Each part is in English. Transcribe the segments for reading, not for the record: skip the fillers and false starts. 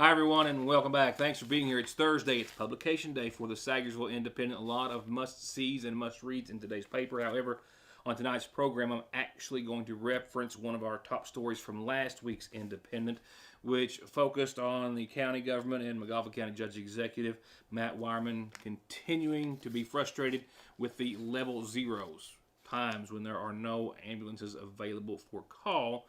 Hi, everyone, and welcome back. Thanks for being here. It's Thursday. It's publication day for the Sagersville Independent. A lot of must-sees and must-reads in today's paper. However, on tonight's program, I'm actually going to reference one of our top stories from last week's Independent, which focused on the county government and McGoffin County Judge Executive Matt Wireman continuing to be frustrated with the level zeros, times when there are no ambulances available for call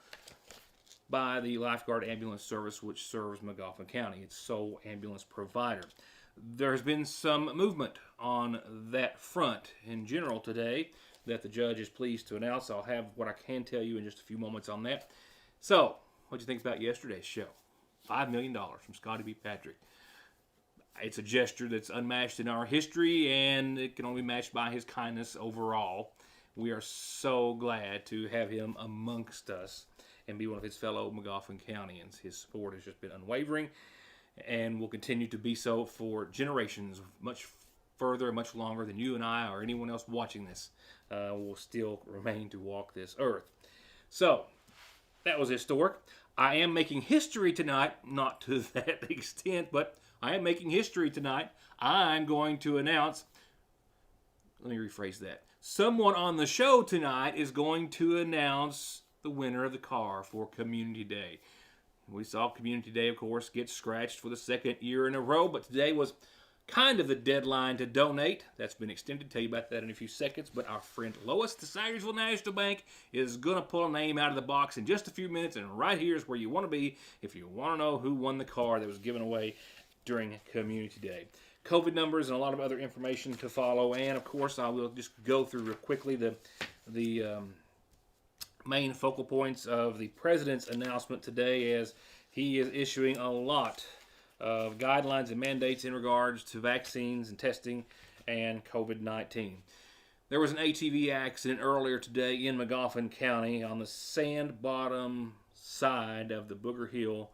by the Lifeguard Ambulance Service, which serves McGoffin County, its sole ambulance provider. There's been some movement on that front in general today that the judge is pleased to announce. I'll have what I can tell you in just a few moments on that. So, what do you think about yesterday's show? $5 million from Scotty B. Patrick. It's a gesture that's unmatched in our history, and it can only be matched by his kindness overall. We are so glad to have him amongst us and be one of his fellow McGoffin Countyans. His support has just been unwavering and will continue to be so for generations, much further and much longer than you and I or anyone else watching this will still remain to walk this earth. So, that was historic. I am making history tonight, not to that extent, but I am making history tonight. I'm going to announce, let me rephrase that. Someone on the show tonight is going to announce the winner of the car for Community Day. We saw Community Day, of course, get scratched for the second year in a row, but today was kind of the deadline to donate. That's been extended. Tell you about that in a few seconds. But our friend Lois, the Sagersville National Bank, is going to pull a name out of the box in just a few minutes, and right here is where you want to be if you want to know who won the car that was given away during Community Day. COVID numbers and a lot of other information to follow, and of course I will just go through real quickly the main focal points of the president's announcement today, as he is issuing a lot of guidelines and mandates in regards to vaccines and testing and COVID-19. There was an ATV accident earlier today in McGoffin County on the sand bottom side of the Booger Hill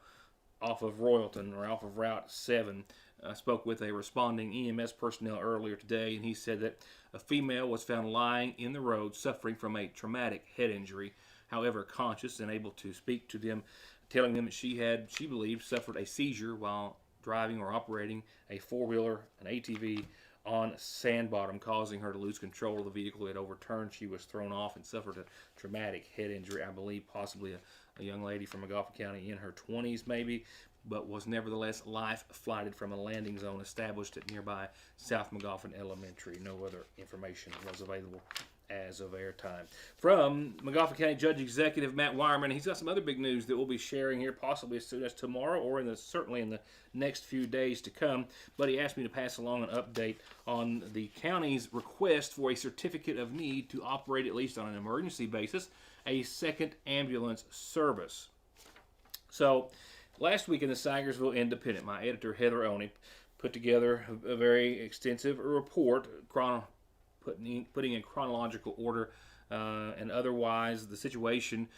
off of Royalton, or off of Route 7. I spoke with a responding EMS personnel earlier today, and he said that a female was found lying in the road suffering from a traumatic head injury, however conscious and able to speak to them, telling them that she believed, suffered a seizure while driving or operating a four-wheeler, an ATV, on sand bottom, causing her to lose control of the vehicle. It overturned. She was thrown off and suffered a traumatic head injury. I believe possibly a young lady from McGoffin County in her 20s maybe, but was nevertheless life-flighted from a landing zone established at nearby South McGoffin Elementary. No other information was available as of airtime. From McGoffin County Judge Executive Matt Wireman, he's got some other big news that we'll be sharing here, possibly as soon as tomorrow or certainly in the next few days to come. But he asked me to pass along an update on the county's request for a certificate of need to operate, at least on an emergency basis, a second ambulance service. So, last week in the Sagersville Independent, my editor Heather Oney put together a very extensive report putting in chronological order and otherwise the situation.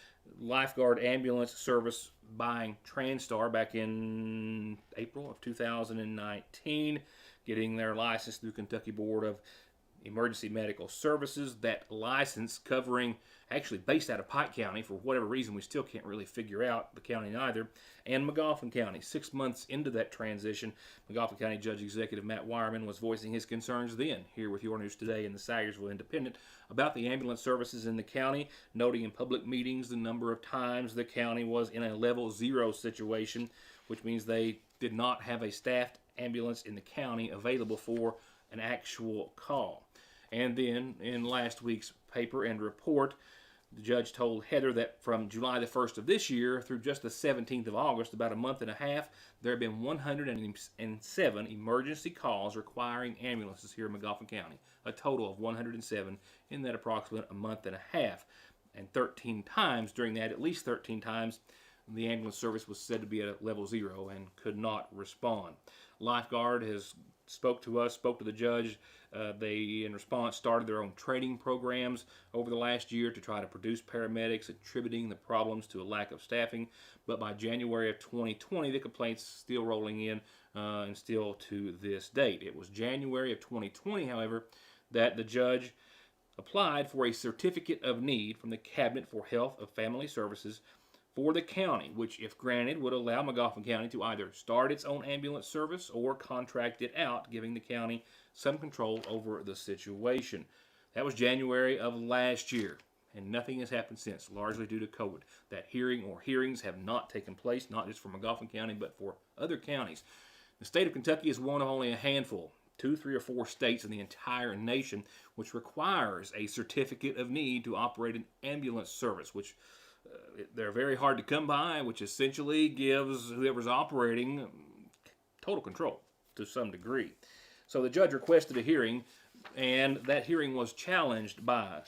Lifeguard Ambulance Service buying Transtar back in April of 2019, getting their license through Kentucky Board of Emergency Medical Services. That license covering, actually based out of Pike County for whatever reason we still can't really figure out, the county neither, and McGoffin County. 6 months into that transition, McGoffin County Judge Executive Matt Wireman was voicing his concerns then, here with your news today in the Sagersville Independent, about the ambulance services in the county, noting in public meetings the number of times the county was in a level 0 situation, which means they did not have a staffed ambulance in the county available for an actual call. And then, in last week's paper and report, the judge told Heather that from July the 1st of this year through just the 17th of August, about a month and a half, there have been 107 emergency calls requiring ambulances here in McGoffin County. A total of 107 in that approximate a month and a half. And 13 times during that, at least 13 times, the ambulance service was said to be at level 0 and could not respond. Lifeguard has spoke to the judge. They, in response, started their own training programs over the last year to try to produce paramedics, attributing the problems to a lack of staffing. But by January of 2020, the complaints still rolling in and still to this date. It was January of 2020, however, that the judge applied for a certificate of need from the Cabinet for Health of Family Services for the county, which, if granted, would allow Magoffin County to either start its own ambulance service or contract it out, giving the county some control over the situation. That was January of last year, and nothing has happened since, largely due to COVID. That hearing or hearings have not taken place, not just for Magoffin County, but for other counties. The state of Kentucky is one of only a handful, 2, 3, or 4 states in the entire nation, which requires a certificate of need to operate an ambulance service, which they're very hard to come by, which essentially gives whoever's operating total control to some degree. So the judge requested a hearing, and that hearing was challenged by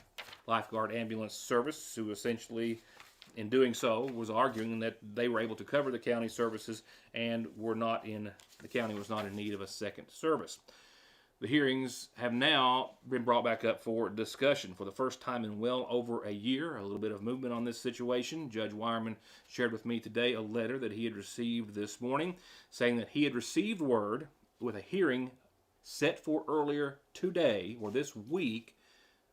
Lifeguard Ambulance Service, who essentially, in doing so, was arguing that they were able to cover the county services and the county was not in need of a second service. The hearings have now been brought back up for discussion for the first time in well over a year. A little bit of movement on this situation. Judge Wireman shared with me today a letter that he had received this morning saying that he had received word with a hearing set for earlier today or this week,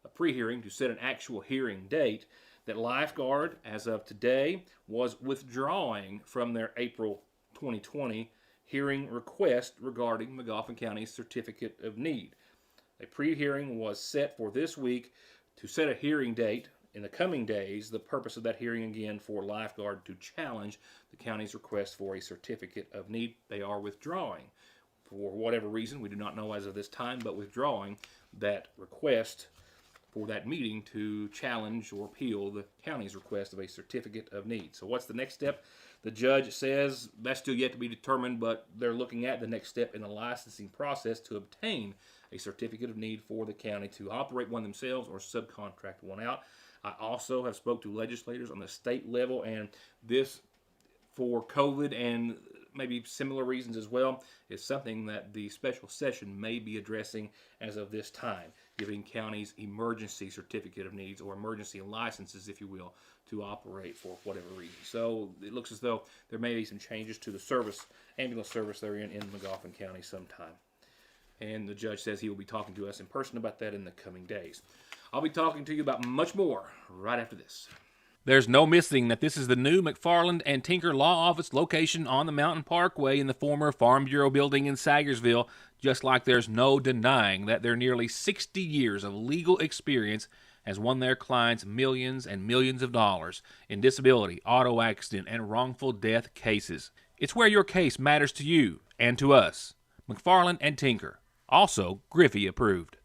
a pre-hearing to set an actual hearing date, that Lifeguard, as of today, was withdrawing from their April 2020 hearing request regarding Magoffin County's certificate of need. A pre-hearing was set for this week to set a hearing date in the coming days. The purpose of that hearing, again, for Lifeguard to challenge the county's request for a certificate of need. They are withdrawing for whatever reason, we do not know as of this time, but withdrawing that request for that meeting to challenge or appeal the county's request of a certificate of need. So what's the next step? The judge says that's still yet to be determined, but they're looking at the next step in the licensing process to obtain a certificate of need for the county to operate one themselves or subcontract one out. I also have spoke to legislators on the state level, and this, for COVID and maybe similar reasons as well, is something that the special session may be addressing as of this time, giving counties emergency certificate of needs or emergency licenses, if you will, to operate for whatever reason. So it looks as though there may be some changes to the ambulance service they're in Magoffin County sometime. And the judge says he will be talking to us in person about that in the coming days. I'll be talking to you about much more right after this. There's no missing that this is the new McFarland and Tinker Law Office location on the Mountain Parkway in the former Farm Bureau building in Sagersville, just like there's no denying that their nearly 60 years of legal experience has won their clients millions and millions of dollars in disability, auto accident, and wrongful death cases. It's where your case matters to you and to us. McFarland and Tinker, also Griffey approved.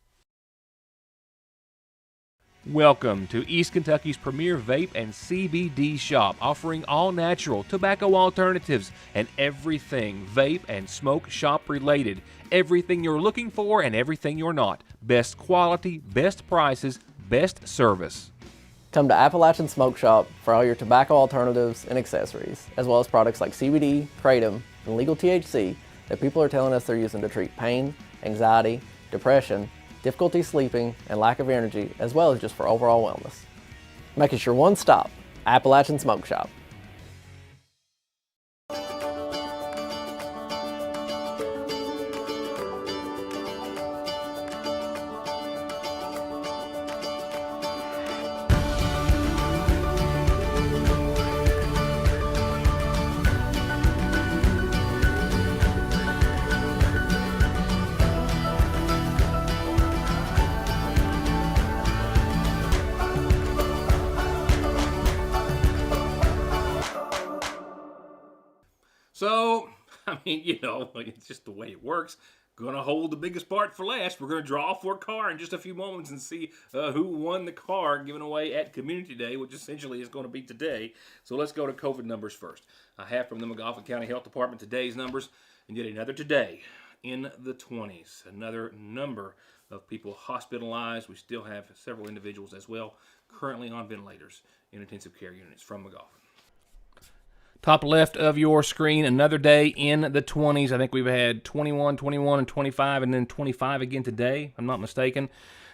Welcome to East Kentucky's premier vape and CBD shop, offering all natural tobacco alternatives and everything vape and smoke shop related. Everything you're looking for and everything you're not. Best quality, best prices, best service. Come to Appalachian Smoke Shop for all your tobacco alternatives and accessories, as well as products like CBD, kratom, and legal THC that people are telling us they're using to treat pain, anxiety, depression, difficulty sleeping, and lack of energy, as well as just for overall wellness. Make it your one stop, Appalachian Smoke Shop. So, I mean, it's just the way it works. Going to hold the biggest part for last. We're going to draw for a car in just a few moments and see who won the car given away at Community Day, which essentially is going to be today. So let's go to COVID numbers first. I have from the Magoffin County Health Department today's numbers, and yet another today in the 20s. Another number of people hospitalized. We still have several individuals as well currently on ventilators in intensive care units from Magoffin. Top left of your screen, another day in the 20s. I think we've had 21, 21, and 25, and then 25 again today, if I'm not mistaken.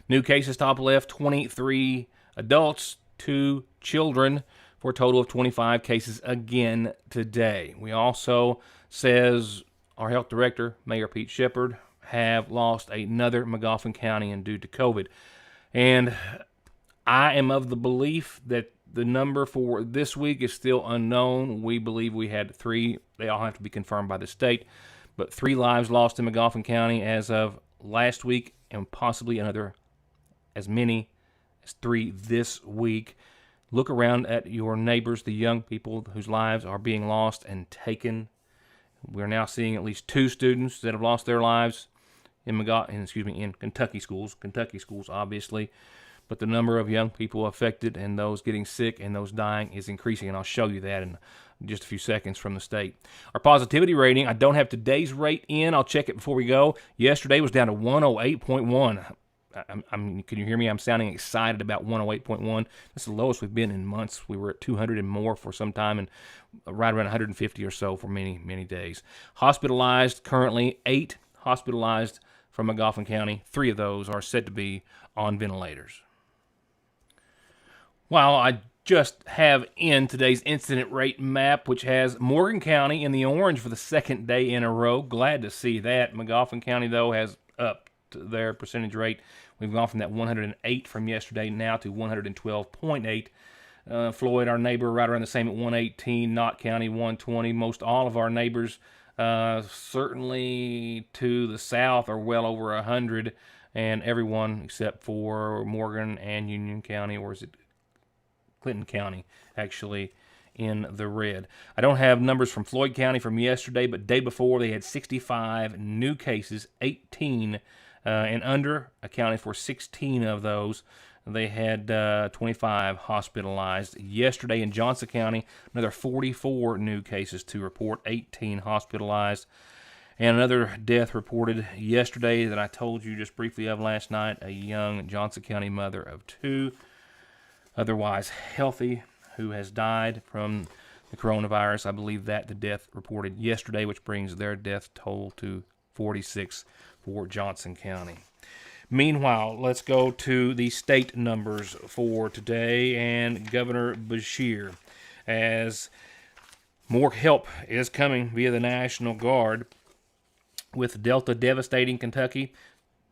New cases, top left, 23 adults, 2 children, for a total of 25 cases again today. We also, says our health director, Mayor Pete Shepard, have lost another Magoffin County and due to COVID. And I am of the belief that the number for this week is still unknown. We believe we had 3. They all have to be confirmed by the state. But 3 lives lost in McGoffin County as of last week, and possibly another as many as 3 this week. Look around at your neighbors, the young people whose lives are being lost and taken. We're now seeing at least 2 students that have lost their lives in Kentucky schools, obviously. But the number of young people affected and those getting sick and those dying is increasing, and I'll show you that in just a few seconds from the state. Our positivity rating, I don't have today's rate in. I'll check it before we go. Yesterday was down to 108.1. Can you hear me? I'm sounding excited about 108.1. That's the lowest we've been in months. We were at 200 and more for some time, and right around 150 or so for many, many days. Hospitalized, currently 8 hospitalized from McGoffin County. 3 of those are said to be on ventilators. Well, I just have in today's incident rate map, which has Morgan County in the orange for the 2nd day in a row. Glad to see that. McGoffin County, though, has upped their percentage rate. We've gone from that 108 from yesterday now to 112.8. Floyd, our neighbor, right around the same at 118. Knott County, 120. Most all of our neighbors, certainly to the south, are well over 100. And everyone except for Morgan and Union County, or is it Clinton County, actually, in the red. I don't have numbers from Floyd County from yesterday, but day before they had 65 new cases, 18 and under, accounted for 16 of those. They had 25 hospitalized. Yesterday in Johnson County, another 44 new cases to report, 18 hospitalized. And another death reported yesterday that I told you just briefly of last night, a young Johnson County mother of 2, otherwise healthy, who has died from the coronavirus. I believe that the death reported yesterday, which brings their death toll to 46 for Johnson County. Meanwhile, let's go to the state numbers for today and Governor Beshear, as more help is coming via the National Guard. With Delta devastating Kentucky,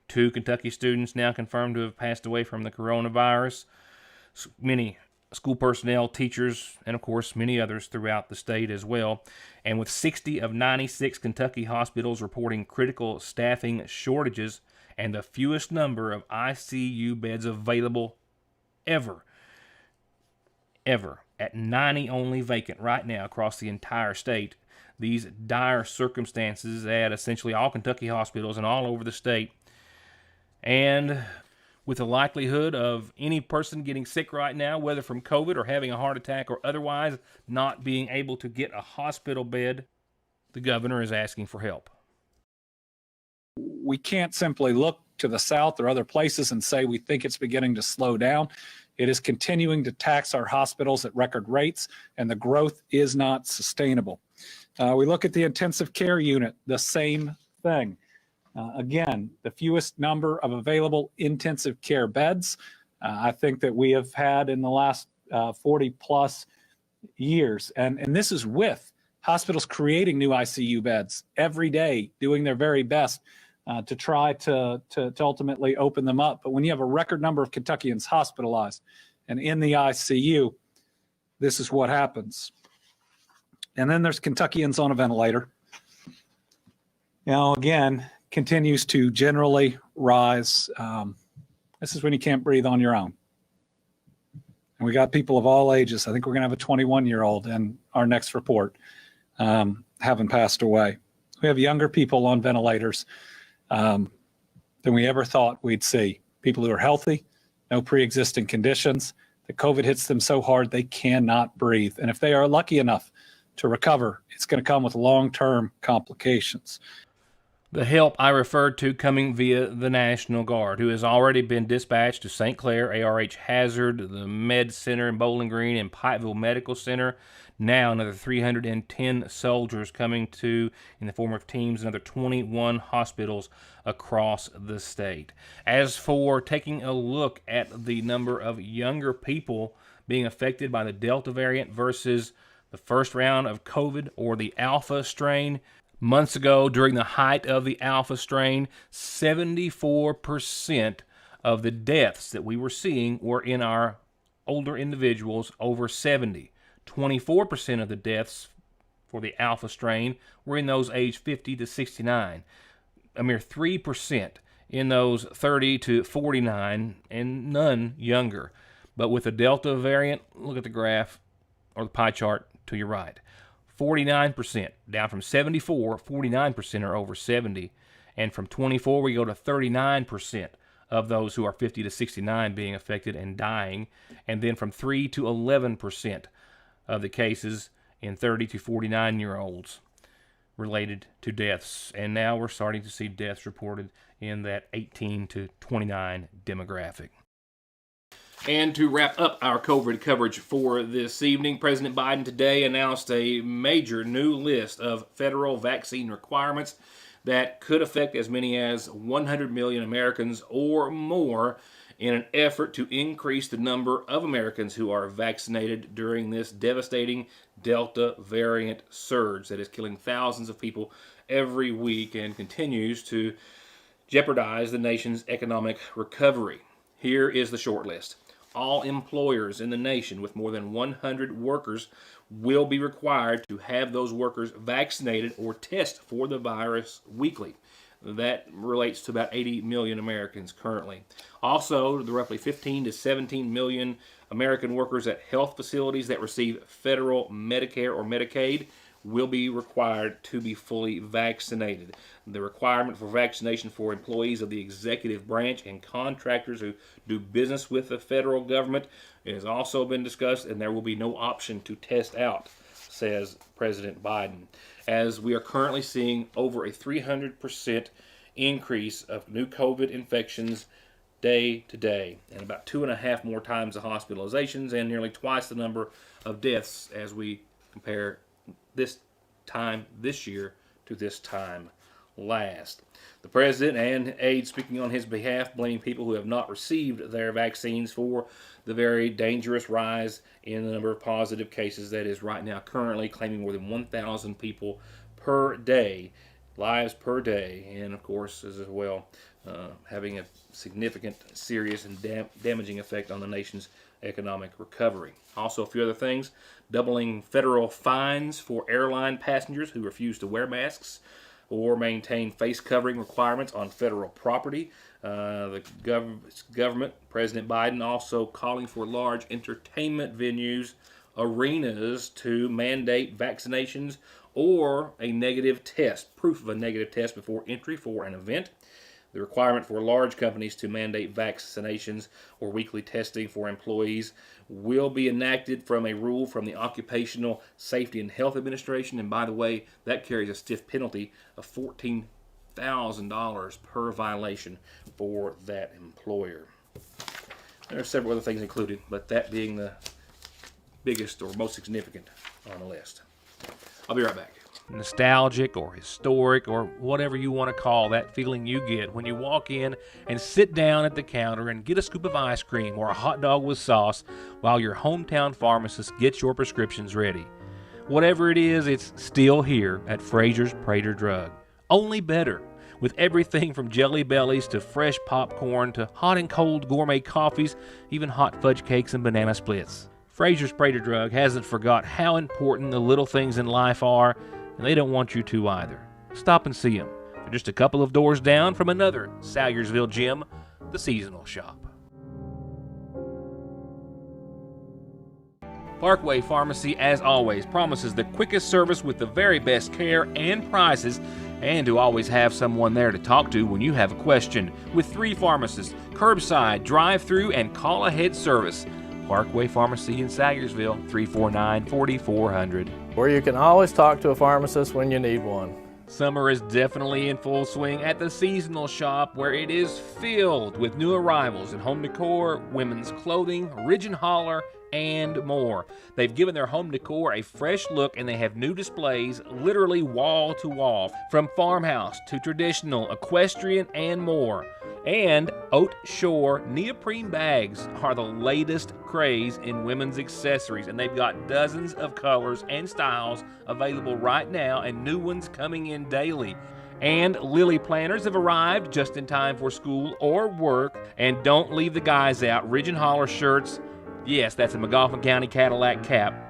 2 Kentucky students now confirmed to have passed away from the coronavirus. Many school personnel, teachers, and of course many others throughout the state as well. And with 60 of 96 Kentucky hospitals reporting critical staffing shortages and the fewest number of ICU beds available ever, at 90 only vacant right now across the entire state. These dire circumstances at essentially all Kentucky hospitals and all over the state. And with the likelihood of any person getting sick right now, whether from COVID or having a heart attack or otherwise, not being able to get a hospital bed, the governor is asking for help. We can't simply look to the south or other places and say we think it's beginning to slow down. It is continuing to tax our hospitals at record rates, and the growth is not sustainable. We look at the intensive care unit, the same thing. Again, the fewest number of available intensive care beds I think that we have had in the last 40 plus years. And this is with hospitals creating new ICU beds every day, doing their very best to try to ultimately open them up. But when you have a record number of Kentuckians hospitalized and in the ICU, this is what happens. And then there's Kentuckians on a ventilator. Now, again, continues to generally rise. This is when you can't breathe on your own. And we got people of all ages. I think we're going to have a 21-year-old in our next report having passed away. We have younger people on ventilators than we ever thought we'd see. People who are healthy, no pre-existing conditions. The COVID hits them so hard they cannot breathe. And if they are lucky enough to recover, it's going to come with long-term complications. The help I referred to coming via the National Guard, who has already been dispatched to St. Clair, ARH Hazard, the Med Center in Bowling Green, and Pikeville Medical Center. Now another 310 soldiers coming to in the form of teams, another 21 hospitals across the state. As for taking a look at the number of younger people being affected by the Delta variant versus the first round of COVID or the Alpha strain, months ago, during the height of the Alpha strain, 74% of the deaths that we were seeing were in our older individuals over 70. 24% of the deaths for the alpha strain were in those aged 50 to 69. A mere 3% in those 30 to 49, and none younger. But with the Delta variant, look at the graph or the pie chart to your right. 49%, down from 74, 49% are over 70. And from 24, we go to 39% of those who are 50 to 69 being affected and dying. And then from 3 to 11% of the cases in 30 to 49-year-olds related to deaths. And now we're starting to see deaths reported in that 18 to 29 demographic. And to wrap up our COVID coverage for this evening, President Biden today announced a major new list of federal vaccine requirements that could affect as many as 100 million Americans or more in an effort to increase the number of Americans who are vaccinated during this devastating Delta variant surge that is killing thousands of people every week and continues to jeopardize the nation's economic recovery. Here is the short list. All employers in the nation with more than 100 workers will be required to have those workers vaccinated or test for the virus weekly. That relates to about 80 million Americans currently. Also, the roughly 15 to 17 million American workers at health facilities that receive federal Medicare or Medicaid will be required to be fully vaccinated. The requirement for vaccination for employees of the executive branch and contractors who do business with the federal government has also been discussed, and there will be no option to test out, says President Biden. As we are currently seeing over a 300% increase of new COVID infections day to day, and about 2.5 more times the hospitalizations and nearly twice the number of deaths as we compare this time this year to this time last. The president and aides speaking on his behalf blaming people who have not received their vaccines for the very dangerous rise in the number of positive cases that is right now currently claiming more than 1,000 people per day, lives per day, and of course as well having a significant, serious, and damaging effect on the nation's economic recovery. Also, a few other things: doubling federal fines for airline passengers who refuse to wear masks or maintain face covering requirements on federal property. The government, President Biden, also calling for large entertainment venues, arenas, to mandate vaccinations or a negative test, proof of a negative test before entry for an event. The requirement for large companies to mandate vaccinations or weekly testing for employees will be enacted from a rule from the Occupational Safety and Health Administration. And by the way, that carries a stiff penalty of $14,000 per violation for that employer. There are several other things included, but that being the biggest or most significant on the list. I'll be right back. Nostalgic or historic or whatever you want to call that feeling you get when you walk in and sit down at the counter and get a scoop of ice cream or a hot dog with sauce while your hometown pharmacist gets your prescriptions ready. Whatever it is, it's still here at Fraser's Prater Drug. Only better, with everything from Jelly Bellies to fresh popcorn to hot and cold gourmet coffees, even hot fudge cakes and banana splits. Fraser's Prater Drug hasn't forgot how important the little things in life are, and they don't want you to either. Stop and see them. They're just a couple of doors down from another Salyersville gym, the Seasonal Shop. Parkway Pharmacy, as always, promises the quickest service with the very best care and prices, and to always have someone there to talk to when you have a question. With 3 pharmacists, curbside, drive-through, and call-ahead service. Parkway Pharmacy in Salyersville, 349-4400. Where you can always talk to a pharmacist when you need one. Summer is definitely in full swing at the Seasonal Shop, where it is filled with new arrivals in home decor, women's clothing, Ridge and Holler, and more. They've given their home decor a fresh look, and they have new displays literally wall to wall, from farmhouse to traditional, equestrian, and more. And Oat Shore neoprene bags are the latest craze in women's accessories, and they've got dozens of colors and styles available right now and new ones coming in daily. And lily planters have arrived just in time for school or work. And don't leave the guys out. Ridge and Holler shirts, yes, that's a McGoffin County Cadillac cap,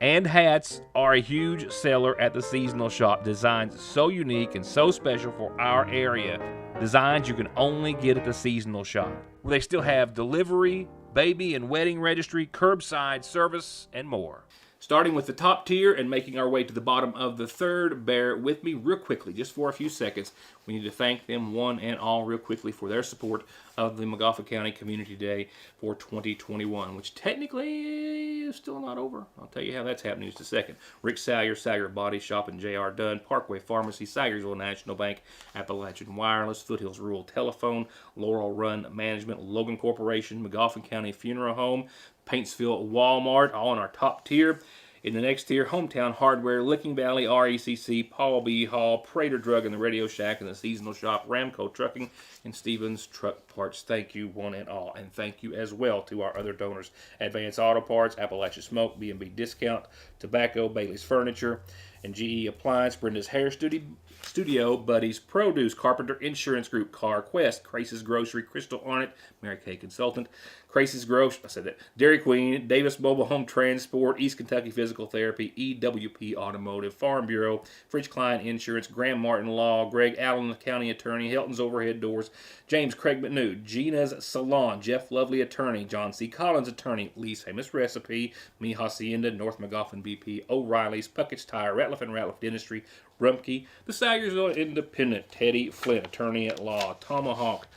and hats are a huge seller at the seasonal shop. Designs so unique and so special for our area. Designs you can only get at the seasonal shop, where they still have delivery, baby and wedding registry, curbside service, and more. Starting with the top tier and making our way to the bottom of the third, bear with me real quickly, just for a few seconds. We need to thank them one and all real quickly for their support of the McGoffin County Community Day for 2021, which technically is still not over. I'll tell you how that's happening in just a second. Rick Salyer, Salyer Body Shop, and J.R. Dunn, Parkway Pharmacy, Sayersville National Bank, Appalachian Wireless, Foothills Rural Telephone, Laurel Run Management, Logan Corporation, McGoffin County Funeral Home, Paintsville Walmart, all in our top tier. In the next tier, Hometown Hardware, Licking Valley, RECC, Paul B. Hall, Prater Drug and the Radio Shack and the Seasonal Shop, Ramco Trucking, and Stevens Truck Parts. Thank you one and all. And thank you as well to our other donors. Advance Auto Parts, Appalachia Smoke, B&B Discount, Tobacco, Bailey's Furniture, and GE Appliance, Brenda's Hair Studio, Buddy's Produce, Carpenter Insurance Group, Car Quest, Crace's Grocery, Crystal Arnott, Mary Kay Consultant, Crace's Grocery, I said that, Dairy Queen, Davis Mobile Home Transport, East Kentucky Physical Therapy, EWP Automotive, Farm Bureau, Fritz Klein Insurance, Graham Martin Law, Greg Allen, the County Attorney, Helton's Overhead Doors, James Craig McNew, Gina's Salon, Jeff Lovely Attorney, John C. Collins Attorney, Lee's Famous Recipe, Me Hacienda, North McGoffin BP, O'Reilly's, Puckett's Tire, Ratliff and Ratliff Dentistry, Rumpke, the Sayersville Independent, Teddy Flint, Attorney at Law, Tomahawk,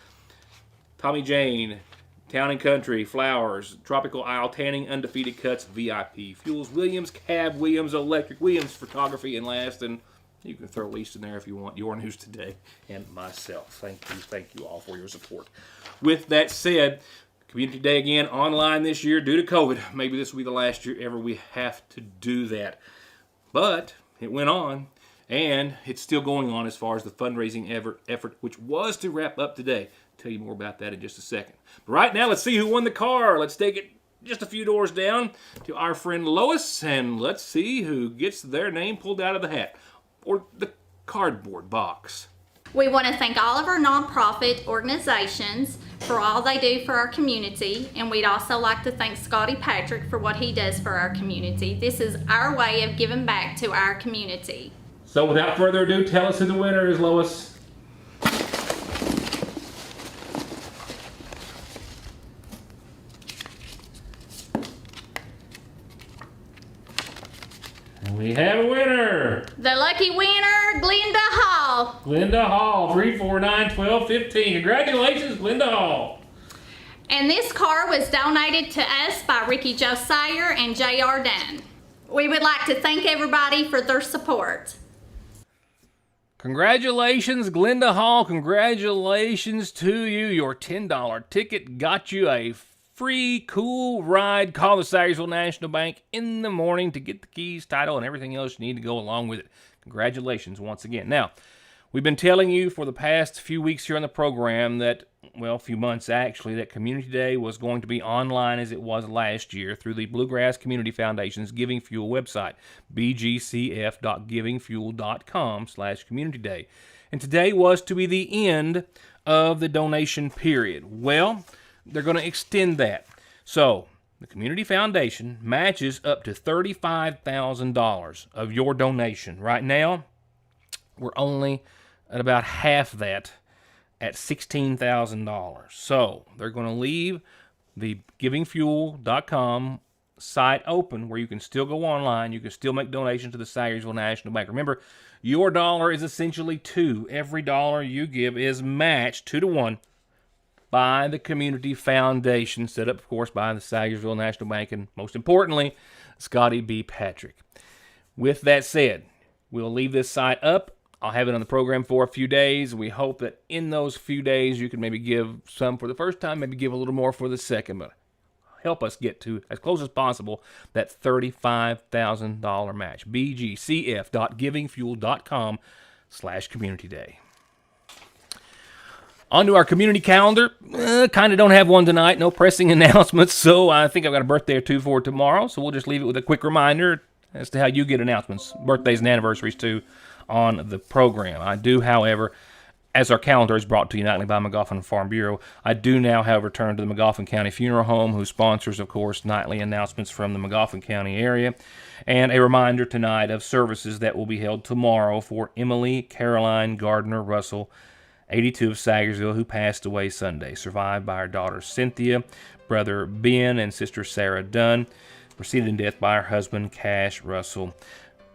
Tommy Jane, Town and Country, Flowers, Tropical Isle Tanning, Undefeated Cuts, VIP Fuels, Williams, Cab Williams, Electric, Williams Photography, and last, and you can throw Lisa in there if you want, Your News Today, and myself. Thank you all for your support. With that said, Community Day again online this year due to COVID. Maybe this will be the last year ever we have to do that. But it went on, and it's still going on as far as the fundraising effort, which was to wrap up today. Tell you more about that in just a second. But right now, let's see who won the car. Let's take it just a few doors down to our friend Lois, and let's see who gets their name pulled out of the hat or the cardboard box. We want to thank all of our nonprofit organizations for all they do for our community, and we'd also like to thank Scotty Patrick for what he does for our community. This is our way of giving back to our community. So without further ado, tell us who the winner is, Lois. We have a winner. The lucky winner, Glenda Hall. Glenda Hall, 349-1215. Congratulations, Glenda Hall. And this car was donated to us by Ricky Josiah and J.R. Dunn. We would like to thank everybody for their support. Congratulations, Glenda Hall. Congratulations to you. Your $10 ticket got you a free, cool ride. Call the Sayersville National Bank in the morning to get the keys, title, and everything else you need to go along with it. Congratulations once again. Now, we've been telling you for the past few weeks here on the program that, well, a few months actually, that Community Day was going to be online as it was last year through the Bluegrass Community Foundation's Giving Fuel website, bgcf.givingfuel.com/Community Day. And today was to be the end of the donation period. Well, they're going to extend that. So, the Community Foundation matches up to $35,000 of your donation. Right now, we're only at about half that at $16,000. So, they're going to leave the givingfuel.com site open where you can still go online. You can still make donations to the Sayersville National Bank. Remember, your dollar is essentially $2. Every dollar you give is matched 2-to-1 by the Community Foundation, set up, of course, by the Sayersville National Bank, and most importantly, Scotty B. Patrick. With that said, we'll leave this site up. I'll have it on the program for a few days. We hope that in those few days you can maybe give some for the first time, maybe give a little more for the second, but help us get to, as close as possible, that $35,000 match. bgcf.givingfuel.com/Community Day. On to our community calendar. Kind of don't have one tonight. No pressing announcements, so I think I've got a birthday or two for tomorrow, so we'll just leave it with a quick reminder as to how you get announcements, birthdays and anniversaries too, on the program. I do, however, as our calendar is brought to you nightly by McGoffin Farm Bureau, I do now, however, turn to the McGoffin County Funeral Home, who sponsors, of course, nightly announcements from the McGoffin County area. And a reminder tonight of services that will be held tomorrow for Emily Caroline Gardner Russell, 82 of Sagersville, who passed away Sunday, survived by her daughter Cynthia, brother Ben, and sister Sarah Dunn, preceded in death by her husband Cash Russell.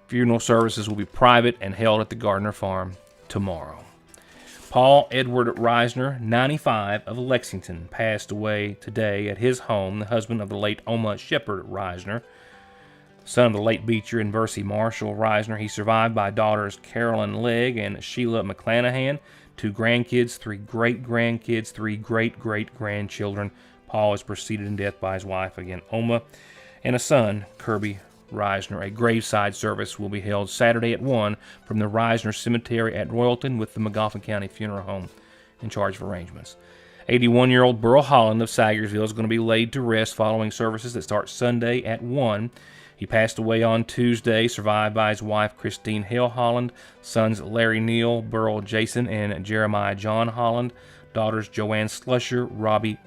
Funeral services will be private and held at the Gardner Farm tomorrow. Paul Edward Reisner, 95, of Lexington, passed away today at his home, the husband of the late Oma Shepard Reisner, son of the late Beecher and Versie Marshall Reisner. He's survived by daughters Carolyn Legg and Sheila McClanahan, 2 grandkids, 3 great-grandkids, 3 great-great-grandchildren. Paul is preceded in death by his wife, again, Oma, and a son, Kirby Reisner. A graveside service will be held Saturday at 1 from the Reisner Cemetery at Royalton, with the McGoffin County Funeral Home in charge of arrangements. 81-year-old Burl Holland of Sagersville is going to be laid to rest following services that start Sunday at 1. He passed away on Tuesday, survived by his wife Christine Hale Holland, sons Larry Neal, Burl Jason, and Jeremiah John Holland, daughters Joanne Slusher, Ruby,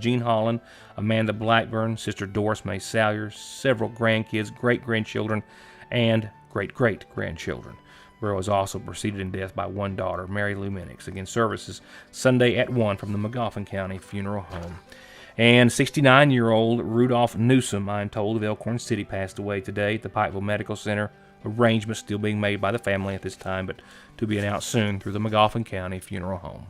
Jean Holland, Amanda Blackburn, sister Doris May Salyer, several grandkids, great-grandchildren, and great-great-grandchildren. Burrow is also preceded in death by 1 daughter, Mary Lou Minix. Again, services Sunday at 1 from the McGoffin County Funeral Home. And 69-year-old Rudolph Newsom, I'm told, of Elkhorn City, passed away today at the Pikeville Medical Center. Arrangements still being made by the family at this time, but to be announced soon through the McGoffin County Funeral Home.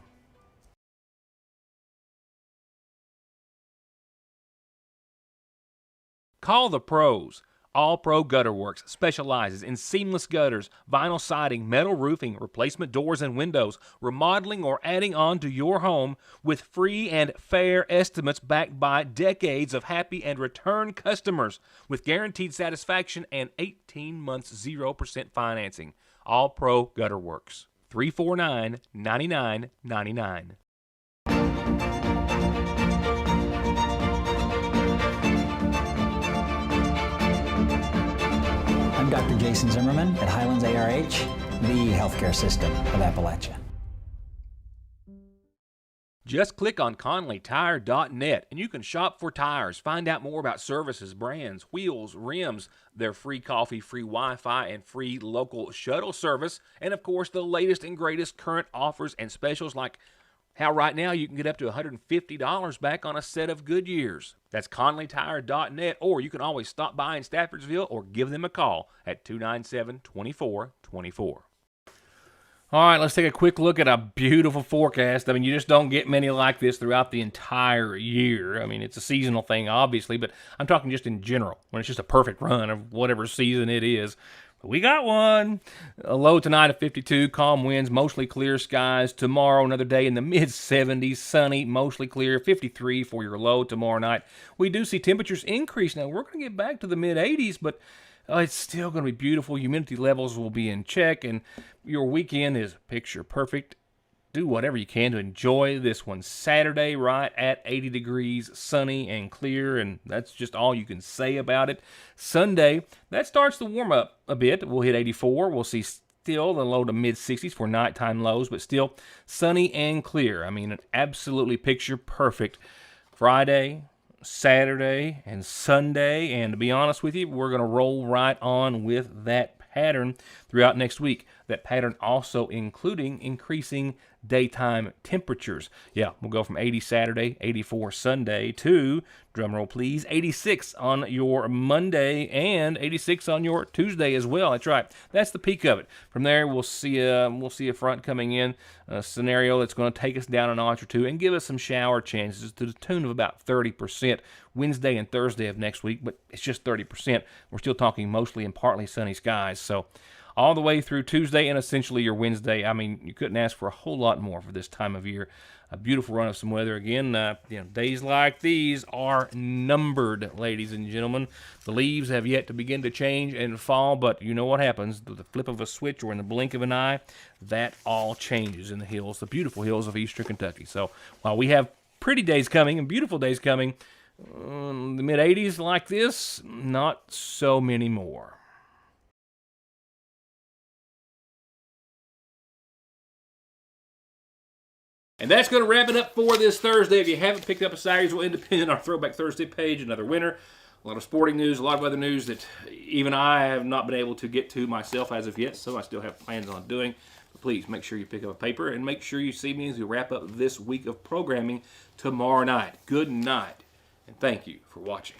Call the pros. All Pro Gutter Works specializes in seamless gutters, vinyl siding, metal roofing, replacement doors and windows, remodeling or adding on to your home with free and fair estimates backed by decades of happy and return customers with guaranteed satisfaction and 18 months 0% financing. All Pro Gutter Works. 349-9999. I'm Dr. Jason Zimmerman at Highlands ARH, the healthcare system of Appalachia. Just click on ConleyTire.net and you can shop for tires, find out more about services, brands, wheels, rims, their free coffee, free Wi-Fi, and free local shuttle service, and of course the latest and greatest current offers and specials, like how right now you can get up to $150 back on a set of Goodyears. That's ConleyTire.net, or you can always stop by in Staffordsville or give them a call at 297-2424. All right, let's take a quick look at a beautiful forecast. I mean, you just don't get many like this throughout the entire year. I mean, it's a seasonal thing, obviously, but I'm talking just in general, when it's just a perfect run of whatever season it is. We got one. A low tonight of 52, calm winds, mostly clear skies. Tomorrow, another day in the mid-70s, sunny, mostly clear, 53 for your low tomorrow night. We do see temperatures increase. Now, we're going to get back to the mid-80s, but it's still going to be beautiful. Humidity levels will be in check, and your weekend is picture perfect. Do whatever you can to enjoy this one. Saturday, right at 80 degrees, sunny and clear, and that's just all you can say about it. Sunday, that starts to warm up a bit. We'll hit 84. We'll see still the low to mid-60s for nighttime lows, but still sunny and clear. I mean, absolutely picture perfect. Friday, Saturday, and Sunday, and to be honest with you, we're going to roll right on with that pattern throughout next week. That pattern also including increasing daytime temperatures. Yeah, we'll go from 80 Saturday, 84 Sunday to, drumroll please, 86 on your Monday and 86 on your Tuesday as well. That's right. That's the peak of it. From there, we'll see a front coming in, a scenario that's going to take us down a notch or two and give us some shower chances to the tune of about 30% Wednesday and Thursday of next week, but it's just 30%. We're still talking mostly and partly sunny skies, so all the way through Tuesday and essentially your Wednesday. I mean, you couldn't ask for a whole lot more for this time of year. A beautiful run of some weather. Again, days like these are numbered, ladies and gentlemen. The leaves have yet to begin to change and fall, but you know what happens. The flip of a switch or in the blink of an eye, that all changes in the hills, the beautiful hills of eastern Kentucky. So while we have pretty days coming and beautiful days coming, the mid-80s like this, not so many more. And that's going to wrap it up for this Thursday. If you haven't picked up a Sagersville Independent, our Throwback Thursday page, another winner. A lot of sporting news, a lot of other news that even I have not been able to get to myself as of yet, so I still have plans on doing. But please make sure you pick up a paper and make sure you see me as we wrap up this week of programming tomorrow night. Good night, and thank you for watching.